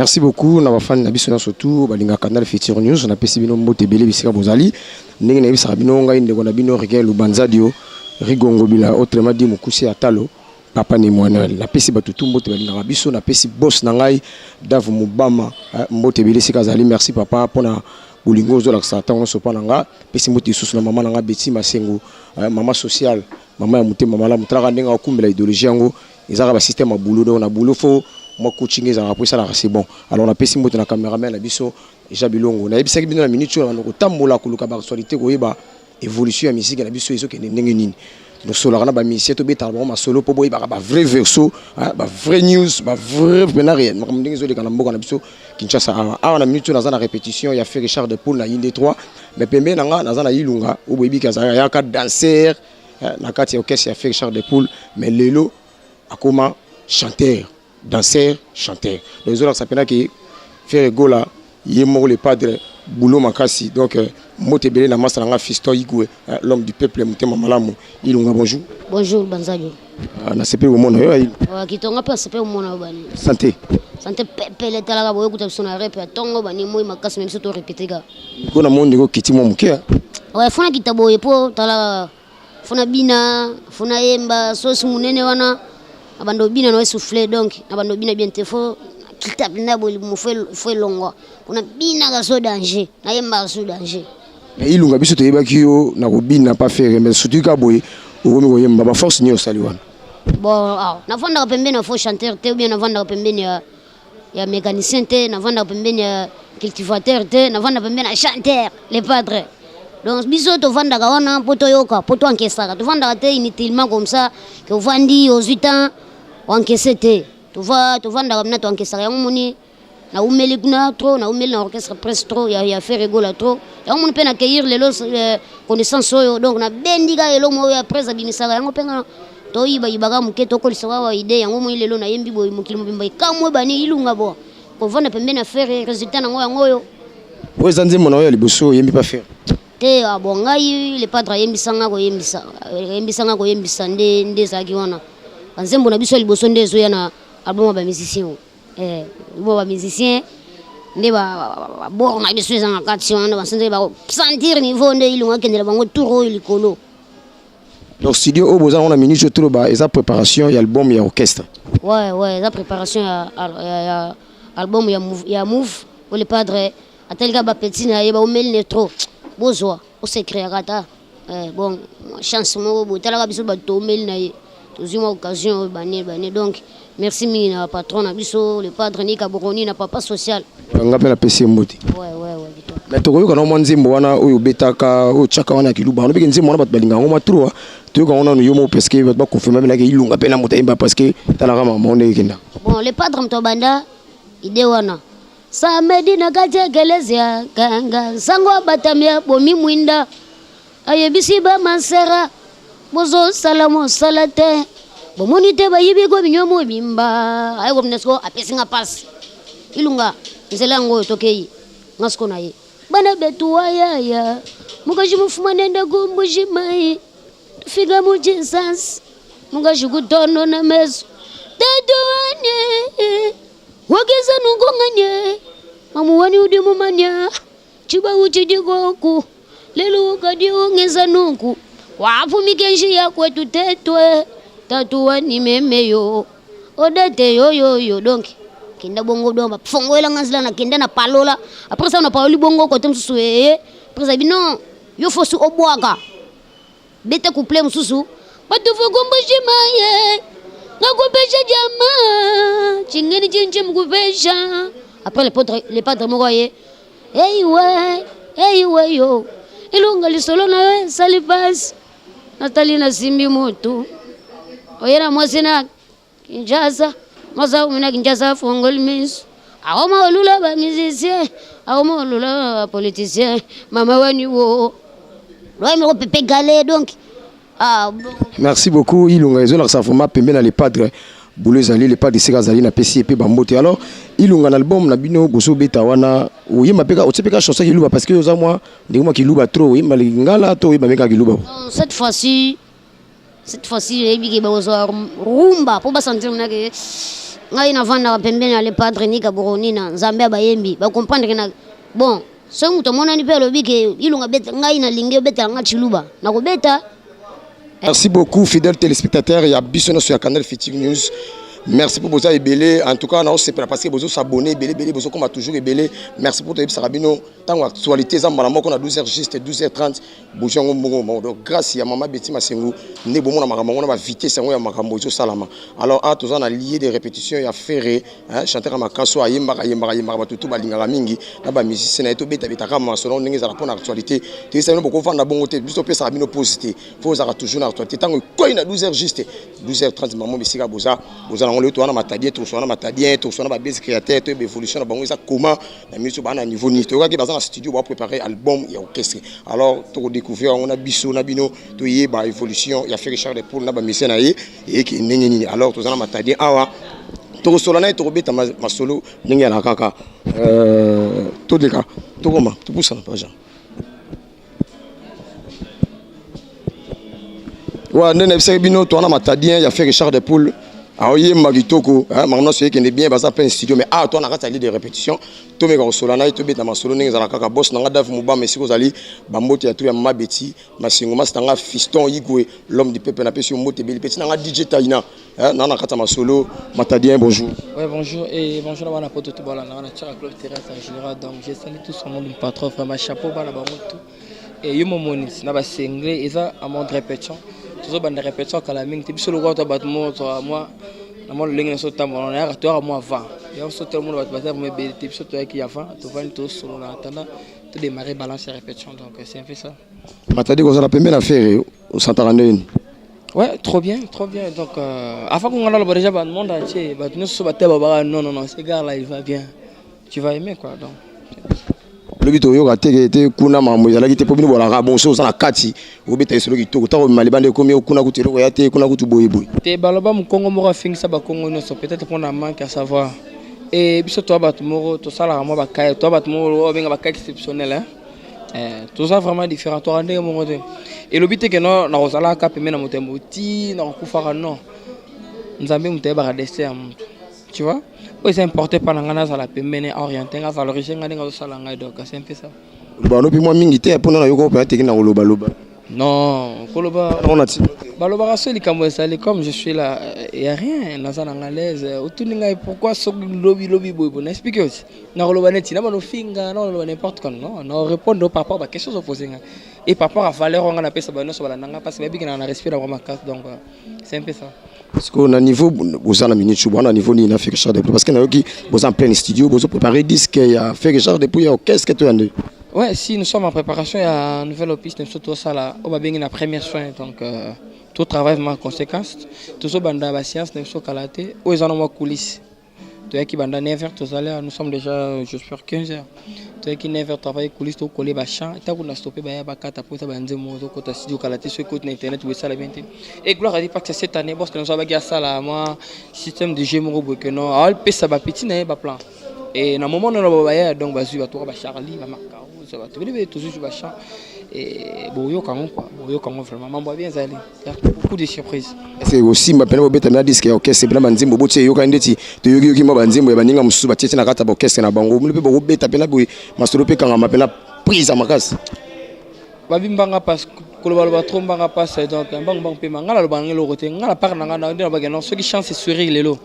Merci beaucoup na bafani na biso na surtout balinga canal Future News na pesi bino mbote belé bisika bozali ndenge na bisa bino ngai ndeko na bino Rigen Lubanzadio Rigongo bila autrement dit Mukusi Atalo Papa ni Emmanuel na pesi batutu mbote balinga biso na pesi boss na ngai Davu Mubama mbote belé sika zali merci papa pona bolingo zo la satan so pa nanga pesi mbote susu na mama nanga Betty Masengo mama social mama ya mutema mala mutraka ndenga okumbela idéologie yango ezaka ba système ya boulot donc na boulot fo moi coaching ezaka pour ça là c'est bon alors on a pesi mbote na cameraman na biso Jean Bilongo na ebisaki bino na minute na ko tambola kuluka ba actualité ko yeba évolution ya musique na biso ezo ke ndenge nini donc solo kana ba musicien to beta ba solo po boy ba vrai verso ba vrai news ba vrai bena rien donc ndenge zo de kana mboka na biso Kinshasa a na minute na za na répétition ya fait Richard de Paul na Inde 3 mais pembe na nga na za na Ilunga o boyebi ka za ya ka danser na kati ya orchestre ya fait Richard de Paul mais lelo akoma chanteur danseur chanteur donc zo la sapena ki faire gola yemo le padre boulot makasi donc motebele na masa nga Fiston Igwe l'homme du peuple mutema malamu Ilunga bonjour bonjour Banzadio na sepe au monde yo kitonga pa sepe au monde bani santé santé pepele talaka boyo kuta sona rep ya tongo bani moi makasi même surtout répéter ga ko na monde ko kitimo muke ouais fona kitabo yepo talaka fona bina fona yemba sosi munene wana abando bina no souffler donc abando bina bien te fo kitabu na bo mo foi longo kuna bina ga so danger na yemba so danger Ilunga biso to yeba kiyo na ko bina pas faire mais surtout ka boy o ko yemba ba force ni osali wana bon na vanda pembeni na fo chanteur te ou bien na vanda pembeni ya mécanicien te na vanda pembeni ya cultivateur te na vanda pembeni na chanteur les padres donc biso to vanda ka wana poto yoka poto ankesaka to vanda te inutilement comme ça que vandi aux 8 ans encaissé te tu vanda comme na to ankesaka yango moni na umeli na trop na umeli na orchestre presque trop ya faire rigola trop yango moni pe na accueillir les connaissances oyo donc na bendiga elo mo ya presa bimisaka yango penga to ibaka muke to kolisa wa idée yango moni lelo na yembi boy mukili mobimba kamwe bani Ilunga bo ko vanda pembeni na faire résultat nango yango yo po zanzi mona yo liboso yembi pas faire te abongai le padre yembisanga ko yembisa nde zaki wana nzembo na biso liboso ndezo ya na album ba musicien bo ba musicien nde ba bor na biso zanga kati wana ba sentir ba sentir niveau nde Ilunga kendela bango touro likolo donc studio au boza on a minute trop ba esa préparation ya album ya orchestre ouais la préparation ya album ya move pour le padre atelga ba petit na yeba o mel trop bozwa o secret akata bon chance mo botala biso ba to mel na ye tozima occasion bani donc merci mina patron na biso le padre ni kaboroni na papa social ngape la pesi mboti ouais mais to ko na mo nzimbo wana oyo betaka o chaka wana kiluba on beke nzimbo wana bat balinga ngoma trop to ko na no yomo parce que bat ba confirmer la ke Ilunga pe na motaimba parce que tala kama monde kenda bon le padre mtobanda ide wana samedi na katekelezia kanga sango batamia bomi mwinda ayebisi ba mansera bozo salamo salate bomoni te bayibi ko binyomo bimba ay ko mnesko apesinga pass Ilunga nzelango tokei ngasko na ye bana betu ya mukaji mufuma nenda gumbuji mai figa mu Jesus mukaji kutono na meso tatuane wageza nungonganye mamuwani udimu manya chiba uchidigoku lelo kadi ongeza nungu wafu mikenji ya kwetu tetwe tatuani memeyo odete yo donc kinda bongo do fongoela ngazila na kinda na palola après ça on a parlé bongo côté msusu après ça bino yo fosu obwaka beta couple msusu batu fogombo jimaye ngakopesha jamaa chingeni chinchi mkupesha après les padres mokoye hey we yo Ilunga lisolo na we salibas natali na simbi moto oyera mwasina Kinshasa maza umina Kinshasa fongol mis awoma olula ba musicien awoma olula ba politicien mama wani wo loi me ko pepe galé donc merci beaucoup Ilunga ezo la format pembe na les padres boulot zali les padres sika zali na pesi pe bambote alors Ilunga na album na bino boso beta wana oyema peka otepeka chanson ki luba parce que oza moi ndimo ki luba trop oyema lingala to oyeba meka ki luba cette fois-ci les bigi ba ozo rumba pour ba sentir na que ngai navanda pembeni ya le padre nika boroni na nzambe bayembi ba comprendre que na bon so muto monani pe lobi ke ilunga beta ngai na linge beta nga chiluba na ko beta. Merci beaucoup fidèles téléspectateurs, il y a Bissono sur le canal Fitig News. Merci pour vous abonner. En tout cas, on s'est parce que vous s'abonner, belé, vous comme toujours belé. Merci pour votre Sarabino. Tant actualité, ça m'a qu'on a 12h juste 12h30. Bougeons au donc grâce à maman Betty Masengu, né bon on a vitesse à Makambozo Salama. Alors à tous on a lié des répétitions, il y a ferré, chanter à Makaso, Ayemba, tout balinga mingi, là-bas musicien et tout bêta bêta rama selon les rapports d'actualité. Tu sais beaucoup fan de bon côté, plus au peu Sarabino positif. Faut ça toujours l'actualité. Tant que quoi il a 12h juste 12h30 maman Bessiga Boza. On le tourne à matadien, tout sur matadien, tout sur ma base créateur, tout évolution, bon ça comment la musique à niveau ni. Tu vois que dans un studio on va préparer album et orchestre. Alors tu découvrir on a biso na bino, tu y ba évolution, il y a fait Richard de Paul na ba mission na et qui nini. Alors tout ça matadien awa. Tu solana tu robeta ma solo ningi na kaka. Tout de cas, tout comment, tout pour ça pas genre. Ouais, nene bino tu on a matadien, il y a fait Richard de Paul. Ah oui, Magitoko, maintenant c'est qui est bien, ça fait un studio, mais ah, toi on a raté de répétition, toi mais quand solana, tu bête ma solo, n'es à la caca boss, n'as pas mouba, mais si vous allez, bambote à tout ya ma bêti, ma singoma, c'est un fiston Igwe, l'homme du peuple, n'a pas sur moté, petit n'a DJ Taina, n'en a raté ma solo, matadien, bonjour. Ouais, bonjour et bonjour à la pote tout bala, on a tiré à club terrasse en général, donc j'ai salué tout son nom du patron, ma chapeau, bala bamoto, et yo momoni, n'a pas singlé, et ça à mon répétition. Toujours bande répétition quand la mine tu sur le roi toi battement toi moi la moi le lingue sur ta on a toi moi avant et on saute le monde va passer pour me tu sur toi qui avant tu vas tout sur la attendant tu démarrer balancer répétition donc c'est un peu ça. Matadi qu'on a la première affaire au Santarandé. Ouais, trop bien donc avant qu'on a le déjà le monde entier bah tu ne sais pas non ce gars là il va bien tu vas aimer quoi donc. Le but oyo te kuna mambo ezalaki te pomino bolaka bonso za na kati obeta esolo kitoko ta malibande komi okuna kutelo ya te kuna kutu boyeboy te baloba mukongo moko afingisa ba kongo nyonso peut-être pour na manque à savoir et biso to ba tumoro to sala mo ba kai to ba tumoro benga ba kai exceptionnel tout ça vraiment différent to rendre mo ngote et le but est que non na rozala ka pemena motembo ti na kufara non nzambe muteba ka destin tu vois. Oui, c'est importé par la pemene orienté à l'origine de salanga donc c'est un peu ça. Bah no puis moi mingité pour na yoko peut être na loba loba. Non, koloba on a dit. Baloba soli comme je suis là, il y a rien dans ça anglaise. Autour pourquoi ce lobby boy expliquer aussi. Na loba net na no finga na n'importe quoi non, on répondre par rapport à quelque chose opposé. Et par rapport à valeur on a appelé ça bano so bala nanga parce que bien qu'on a respiré vraiment casse donc c'est un peu ça. Parce qu'on a niveau aux ana minute on a niveau ni na fait Richard parce que na yoki vous en plein studio vous préparer disque il y a fait Richard depuis qu'est-ce que tu as dit. Ouais, si nous sommes en préparation il y a une nouvelle piste surtout ça là on va bien la première soin donc tout travail vraiment conséquence tout ça banda ba science nous so kalaté ou ils en ont coulisses. Tu qui banda 9h tout à l'heure nous sommes déjà j'espère 15h. Tu qui 9h travailler coulisses tout coller ba champ et on a stoppé ba kata pour ça banze mo to kota studio kalaté sur côté internet ou ça la bien. Et gloire à Dieu parce que cette année parce que nous avons gagné ça là moi système de gémo que non al pesa ba petit na ba plan. Et dans moment on va donc bazu ba to ba Charlie ba Macao ça va tu veux toujours sur ba champ et boyo kango quoi boyo kango vraiment mambo bien zali il y a beaucoup de surprises. C'est aussi ma peine obeta na disque orchestre bla banzimbo botie yoka ndeti to yoki mo banzimbo ba ninga mususu ba tete na kata ba orchestre na bango mpe bo beta pena boy masolo pe kanga mapela prise makasi babimbanga passe koloba trombanga passe donc bango pe mangala lo bangelo kote ngala par na ngana ndina bagena ceux qui chance sourire lelo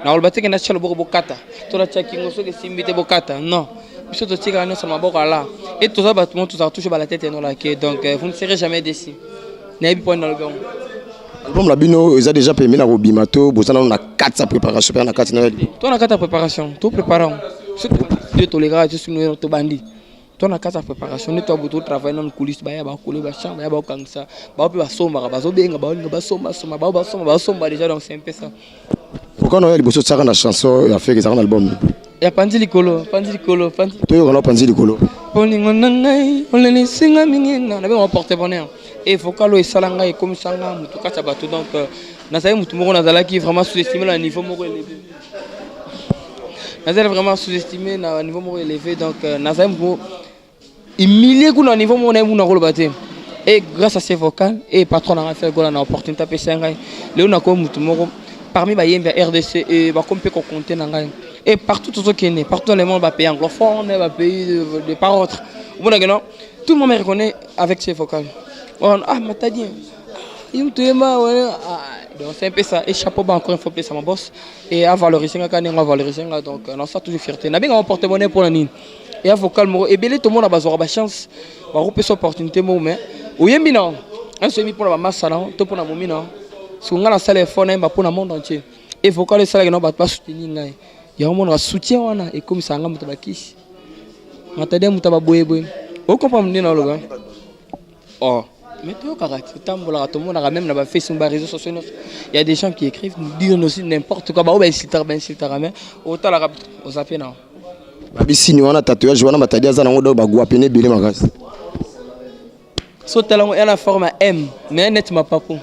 na lo bateke na chalo boko kata to la chakingo ceux qui simbite bokata non biso to tika na sama boko là et tout ça battement tout ça touche ba la tête non là que donc vous ne serez jamais déçus na bi point dans le bon album la bino ils a déjà payé na robimato bozana na 4 sa préparation na 4 na toi na 4 préparation tout préparant c'est to les gars juste nous to bandi toi na 4 préparation ne toi beaucoup travail dans coulisses ba ya ba coller ba chambre ya ba kangsa ba pe ba somba ba zo benga ba somba déjà donc c'est un peu ça pourquoi non il bosso tsaka na chanson il a fait que ça un album ya panzi likolo to yo kana panzi likolo polingo nangai olele singa mingena na be on porter bonheur et faut que le salanga et comme sanga mutu kata bato donc na sai mutu moko na zalaki vraiment sous-estimé na niveau moko élevé na zala vraiment sous-estimé na niveau moko élevé donc na sai moko humilié ku na niveau moko na muna ko baté et grâce à ces vocales et patron na fait gola na opportunité pe sengai le na ko mutu moko parmi les RDC et comme peut compter et partout tout ce qui est né, partout dans le monde, pays anglophone, pays de par autres. Tout le monde me reconnaît avec ses vocales. Ah, Matadien. Donc c'est un peu ça. Et chapeau encore une fois plus à ma boss. Et à valoriser, donc on a toujours fierté. On a bien un porte-monnaie pour la nine. Et à vocal, et bien tout le monde a besoin de chance. On a repéré cette opportunité, mais où est bien un semi pour la masse, tout pour la momie. Si on a la salle effort, on pour le monde entier. Et vocal, ça, on va pas soutenir. Il y a un monde qui soutient, et comme ça, on a un kiss. Matadien, on a boé. Vous comprenez, non, oh. Mais tout le monde a même fait sur les réseaux sociaux. Il y a des gens qui écrivent, nous disent aussi n'importe quoi. Bah, ben, autant la au zapé non. Babi si nous on a tatouage, on a matadi azana on doit guapene bilé magas. So talent est la forme M, mais net ma papa.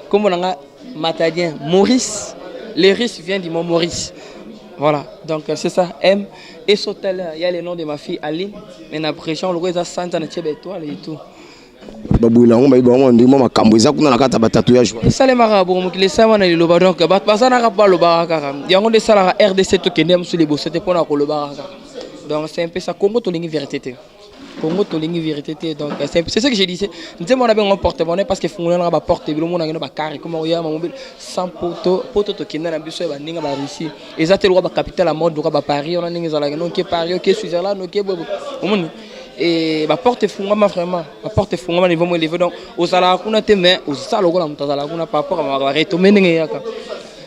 Comme on a matadien Maurice, les risques viennent du mot Maurice. Voilà, donc c'est ça, M. Et Sotel, il y a le nom de ma fille Aline, mais la pression, le roi est à Santa étoile et tout. Babouila on baïba on dit moi ma camboisa kuna na kata tatouage. Et ça les marabouts, donc les savants et le loba donc ça n'a pas le baraka. Il y a un des salaires RDC tout qui n'aime sur les beaux, c'était pour le baraka. Donc c'est un peu ça, Congo to lingi vérité. Congo to lingi vérité, donc c'est ce que j'ai dit. Nous avons un porte-monnaie parce que font un porte, le monde a un carré comme il y a un mobile sans poto to qui n'a pas besoin de ninga ici. Et ça c'est le roi capitale à mode du roi Paris, on a ninga la non qui Paris, qui Switzerland, qui bobo. Et ma porte fungama vraiment ma porte fungama niveau moi élevé donc aux ala kuna te mais aux sala ko la mutazala kuna par rapport à ma retomber ndenge yaka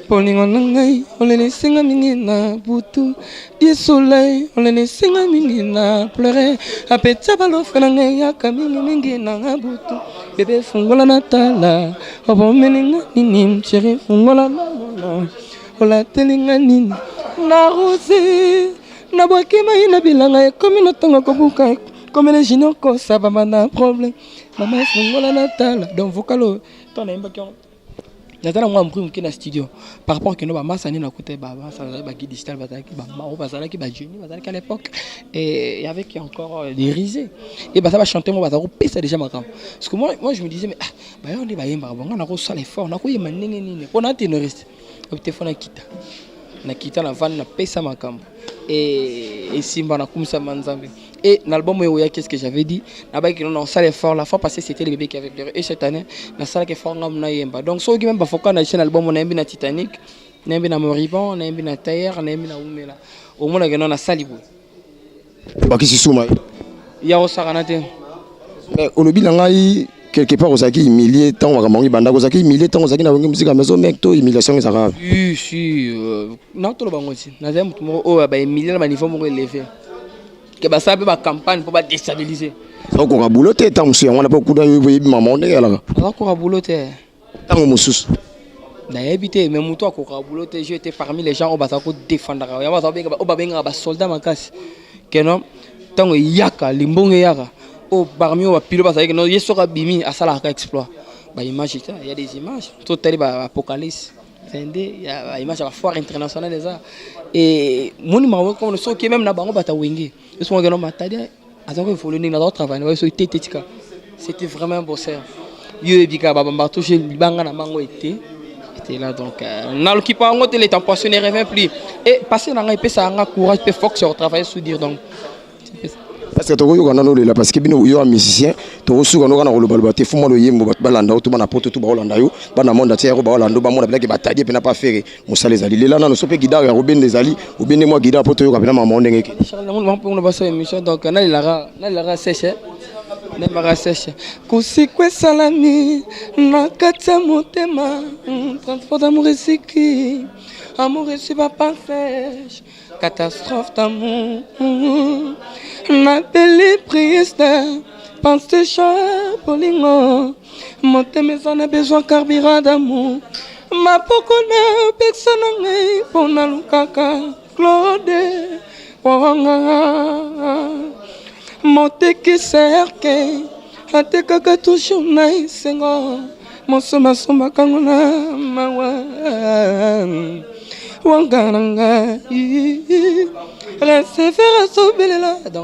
polingo ngai olele singa mingi na butu di soleil olele singa mingi na pleurer apeta balo fena ngai yaka mingi na butu bébé fungola natala obo meninga nini chérie fungola na ola telinga nini na rose na boakima ina bilanga e comme na tonga ko buka comme les gens qui savent pas de problème maman c'est la natale donc vocalo ton aimba qui natala moi m'prim qui na studio par rapport que nous ba massa ni na côté ba ça ba qui digital ba qui ba maro ba ça qui ba jeune ba à l'époque et avec encore des risées et bah ça va chanter moi ba ça pesa déjà ma camp parce que moi je me disais mais bah on dit ba yemba bon on a reçu l'effort on a quoi yemba nini nini on a ténoriste au téléphone na kita na van na pesa ma camp et simba na kumsa manzambe. Et l'album qu'est-ce que j'avais dit là-bas que non ça l'effort la fois passée c'était les bébés qui avaient pleuré et cette année la salle qui fort ngam na yemba donc so même pas faut qu'on ait un album on a na Titanic on a na Moribond on a na Tailleur on a na Umela au moins que non na salibo ba ki sisuma ya osakanate mais olobi na ngai quelque part osaki humilié tant wa mangi banda osaki humilié tant osaki na musique à maison mec to humiliation ça grave si non to lo bango si na zem mo o ba humilié na niveau mo élevé que bah ça peut ba campagne pour pas déstabiliser ça ko rabouloté tant monsieur on a pas coup d'ailleurs maman ndé là ça ko rabouloté tant musus na habité mais muto ko rabouloté j'ai été parmi les gens au basa ko défendre ya ba benga ba soldat makasi que non tant yaka limbonge yaka au parmi au pilote basa que non yesoka bimi à sala ka exploit ba image il y a des images tout tel ba apocalypse il y a une image à la foire internationale des arts et mon numéro comme le son qui même na bango bata wenge ils sont gagnon matadi azako faut le nina dans travail ouais so tetetika c'était vraiment un bosseur yo ebika baba mbato chez libanga na mango était là donc na le qui pas ngote les temps passionné revient plus et passer na ngai pesa nga courage pe fox sur travailler sous dire donc parce que toko yokana no lela parce que bino yo musicien toko suka no kana koloba loba te fuma lo yembo balanda to bana poto to ba olanda yo bana monde tiers ba olanda ba mona bilaki batadi pe na pas faire musale zali lela na no sope gidar ya robin des ali ou bien moi gidar poto yo kapena mama ndenge ke Charles mon pour no ba so émission donc na lara sèche na lara sèche kusikwe salami na katsa motema transport d'amour risiki amour c'est pas parfait catastrophe d'amour na belle prieste pense tes chats polingo mon thème en a besoin carburant d'amour ma pokona personne ngai pona lukaka Claude wanga monte qui cerque ate kaka toujours nai sengo mon soma kangona mawa donc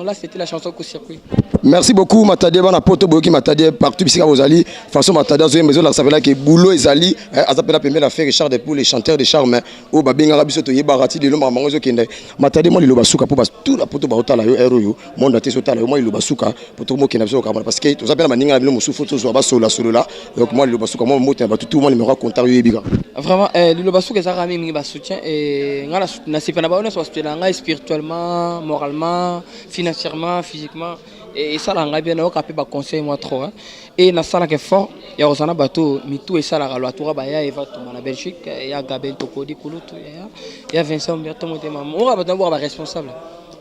là c'était la chanson Coup Circuit. Merci beaucoup Matadie bana poto boki Matadie partout bisika bozali façon Matadie zo maison la s'appelle que boulot ezali azapela pembe la faire Richard de pour les chanteurs de charme o babenga biso to yebarati de lomba mango zo kende Matadie mo liloba suka pour tout la poto ba otala yo ero yo monde ateso tala yo mo liloba suka poto mo kenda biso kamala parce que to zapela maninga bilo musufu to zo ba solo là donc moi liloba suka mo moto ba tout mo numéro contact yo yebiga vraiment liloba suka za rami mingi ba soutien et ngala na sipana ba on so soutien nga spirituellement moralement financièrement physiquement et ça l'a bien au capé ba conseil moi trop hein. Et na sala que fort il y a osana bateau mitou et ça la loi toura ba ya eva to na Belgique il y a Gabel Tokodi Kulutu il y a Vincent Berton monté maman on va d'abord ba responsable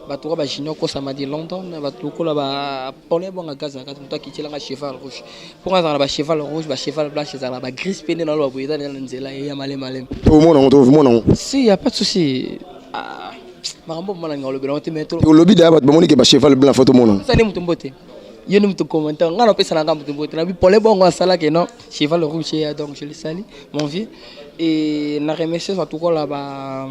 bateau ba junior ko samedi London bateau ko la ba polé bon gaz na toi qui tient la cheval rouge pour nga ba cheval rouge ba cheval blanc chez ba gris peine dans le bois dans nzela ya malem malem au monde si il y a pas de souci marambo mala ngalo bela wote metro au lobby d'ailleurs ba moni que ba cheval blanc photo mon ça ne mutombote yo ne muto commentaire ngalo pesa na mutombote na bi polé bon sala que non cheval rouge donc je le salue mon vieux et na remercier tout ko là ba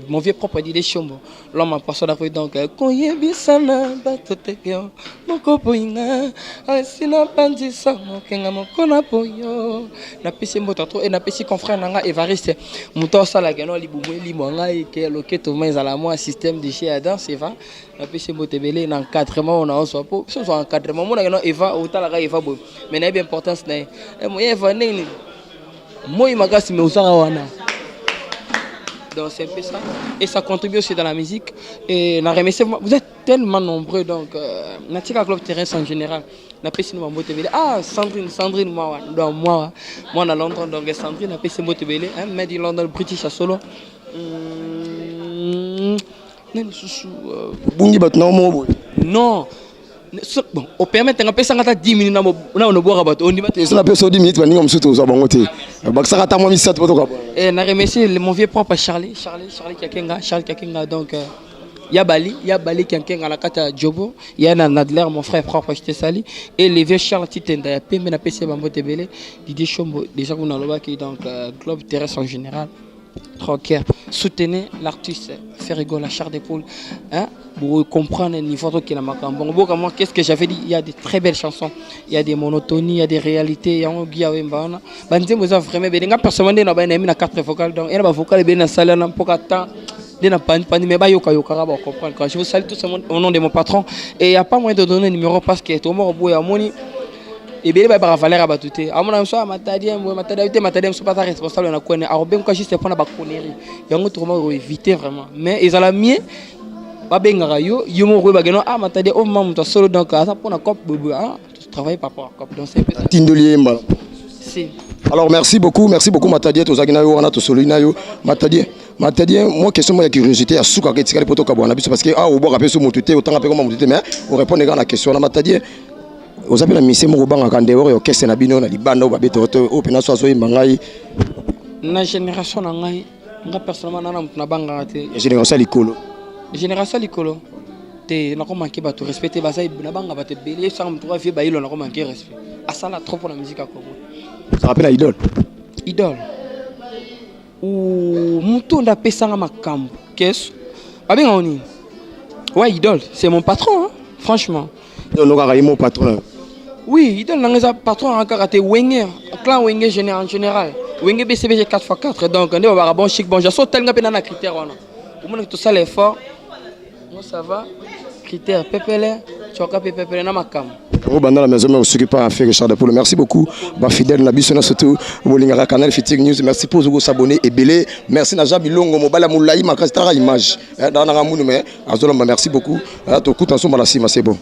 mon vieux propre dit des chambres l'homme a passé d'après donc koye bisana batotekeo moko poinga asina pandi sango kenga moko na poyo na pesi mboto trop et na pesi confrère nanga Evariste muto sala que non libumu limonga et que loketo mais à la moi système de chez Adam c'est va na pesi mboto belé na encadrement on a soit pour so encadrement mon na Eva otala Eva bo mais na bien importance na moyen Eva nini moi magasi mais usanga wana. Donc c'est un peu ça. Et ça contribue aussi dans la musique. Et na remercié, vous êtes tellement nombreux. Donc, Natika Club Terrestre en général. Na pesi no motebele. Ah, Sandrine moi. Donc moi on a Londres donc Sandrine na pesi motebele. Made in London British à solo. Bungi batna mo. Non. Bon, au permettre de faire 10 minutes on a boire bateau on dit c'est la personne 10 minutes on ngom suto za bango te baksa ta mo mi sat poto ka et na remercier mon vieux propre Charlie Kakenga donc ya Bali Kakenga la kata Jobo ya Nadler mon frère propre je te salue et les vieux Charles Titenda ya pembe na PC bambo tebele Didier Chombo déjà qu'on a loba qui donc club terrestre en général Trocker soutenez l'artiste faire rigoler la chair d'épaule hein pour comprendre le niveau qui est la macambo bon moi qu'est-ce que j'avais dit il y a des très belles chansons il y a des monotonies il y a des réalités il y a un guia wembana banze moza vraiment benga personnellement na ba na quatre vocales donc il ba vocales ben na salle na pokata de na pani mais ba yoka ba comprendre quand je vous salue tous au nom de mon patron et il y a pas moyen de donner un numéro parce que tout mort boya moni et bien ba Valère abatute amona so matadie so pas responsable na kone arobem ko juste pour na ba connerie yango tout comment éviter vraiment mais ils ont la mieux ba benga yo mo ko ba geno matadie o mamu to solo donc ça pour na cop ah tu travailles pas pour cop donc c'est un peu ça tindolier mbala si alors merci beaucoup Matadie to zakina yo wana to solo ina yo Matadie moi question moi curiosité à souka ke tikale poto ka bwana biso parce que au boka pe so motute autant ka pe comme motute mais on répondre à la question na Matadie vous avez la mission moko banga kande oro kese na bino na libanda o babeto o pena so zo ngai na génération na ngai nga personnellement na mutuna banga te génération likolo te na ko manquer ba to respecter ba sai na banga ba te belé ça me trouve vie ba ilo na ko manquer respect à ça la trop pour la musique à Congo ça rappelle idole ou muto nda pesanga makambo qu'est-ce ba benga oni ouais idole c'est mon patron hein franchement donc mon patron. Oui, il donne un patron en karaté Wenger, clan Wenger en général. Wenger BCBG 4x4 donc on est au bon chic bon je saute tellement bien dans critère on a. Au moins tout ça l'effort. Moi ça va. Critère pepele, tu as pepele na makam. Au banda la maison mais aussi pas à faire Richard de Paul. Merci beaucoup. Ba fidèle na biso na surtout Bolingara Canal Fitir News. Merci pour vous s'abonner et belé. Merci na Jabilongo Mobala Moulaï makastara image. Dans na munu mais azola merci beaucoup. To kuta so malasi c'est bon.